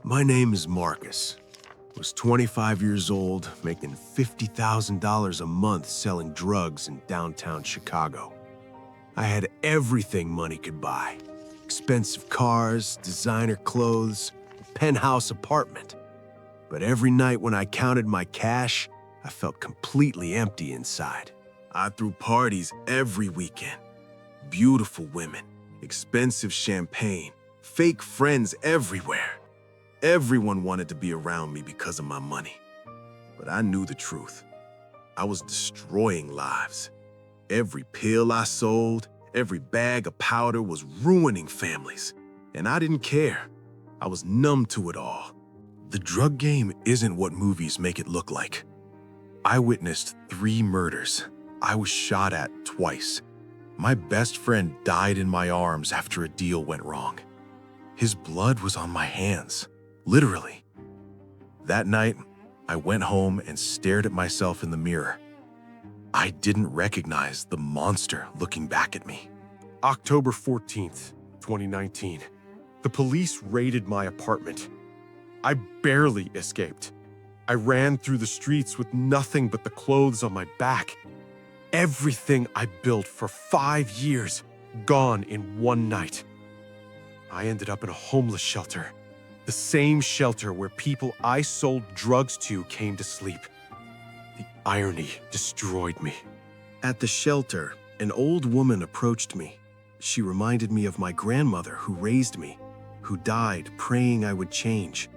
My name is Marcus. Was 25 years old, making $50,000 a month selling drugs in downtown Chicago. I had everything money could buy. Expensive cars, designer clothes, a penthouse apartment. But every night when I counted my cash, I felt completely empty inside. I threw parties every weekend. Beautiful women, expensive champagne, fake friends everywhere. Everyone wanted to be around me because of my money. But I knew the truth. I was destroying lives. Every pill I sold, every bag of powder was ruining families. And I didn't care. I was numb to it all. The drug game isn't what movies make it look like. I witnessed 3 murders. I was shot at twice. My best friend died in my arms after a deal went wrong. His blood was on my hands. Literally. That night, I went home and stared at myself in the mirror. I didn't recognize the monster looking back at me. October 14th, 2019. The police raided my apartment. I barely escaped. I ran through the streets with nothing but the clothes on my back. Everything I built for 5 years, gone in one night. I ended up in a homeless shelter. The same shelter where people I sold drugs to came to sleep. The irony destroyed me. At the shelter, an old woman approached me. She reminded me of my grandmother who raised me, who died praying I would change.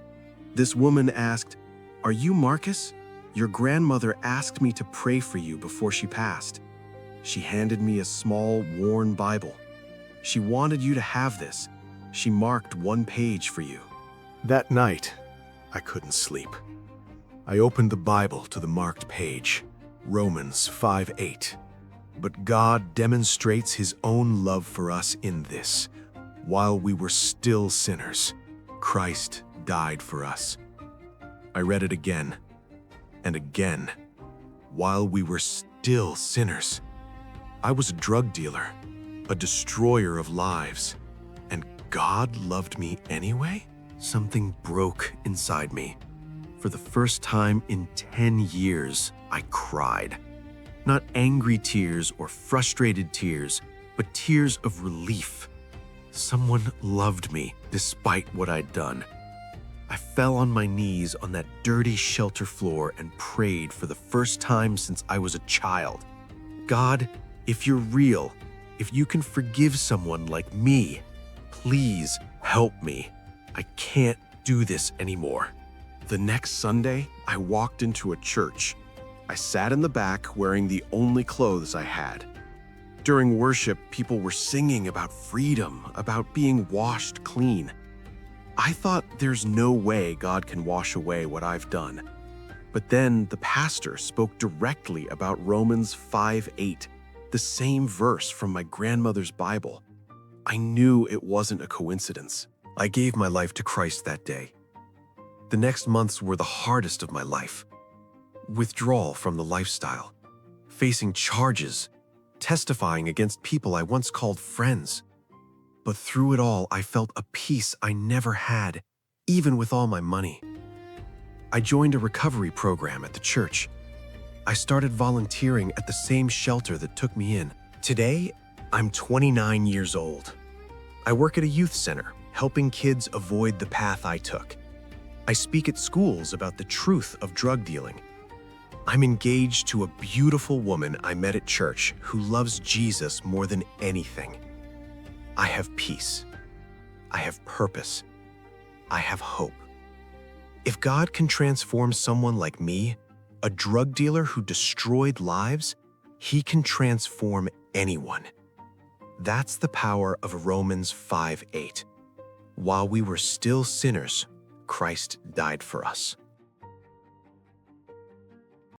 This woman asked, "Are you Marcus? Your grandmother asked me to pray for you before she passed." She handed me a small, worn Bible. "She wanted you to have this. She marked one page for you." That night, I couldn't sleep. I opened the Bible to the marked page, Romans 5:8. But God demonstrates His own love for us in this: while we were still sinners, Christ died for us. I read it again and again. While we were still sinners. I was a drug dealer, a destroyer of lives, and God loved me anyway? Something broke inside me. For the first time in 10 years, I cried. Not angry tears or frustrated tears, but tears of relief. Someone loved me despite what I'd done. I fell on my knees on that dirty shelter floor and prayed for the first time since I was a child. God, if you're real, if you can forgive someone like me, please help me. I can't do this anymore. The next Sunday, I walked into a church. I sat in the back wearing the only clothes I had. During worship, people were singing about freedom, about being washed clean. I thought there's no way God can wash away what I've done. But then the pastor spoke directly about Romans 5:8, the same verse from my grandmother's Bible. I knew it wasn't a coincidence. I gave my life to Christ that day. The next months were the hardest of my life. Withdrawal from the lifestyle, facing charges, testifying against people I once called friends. But through it all, I felt a peace I never had, even with all my money. I joined a recovery program at the church. I started volunteering at the same shelter that took me in. Today, I'm 29 years old. I work at a youth center, helping kids avoid the path I took. I speak at schools about the truth of drug dealing. I'm engaged to a beautiful woman I met at church who loves Jesus more than anything. I have peace. I have purpose. I have hope. If God can transform someone like me, a drug dealer who destroyed lives, He can transform anyone. That's the power of Romans 5:8. While we were still sinners, Christ died for us.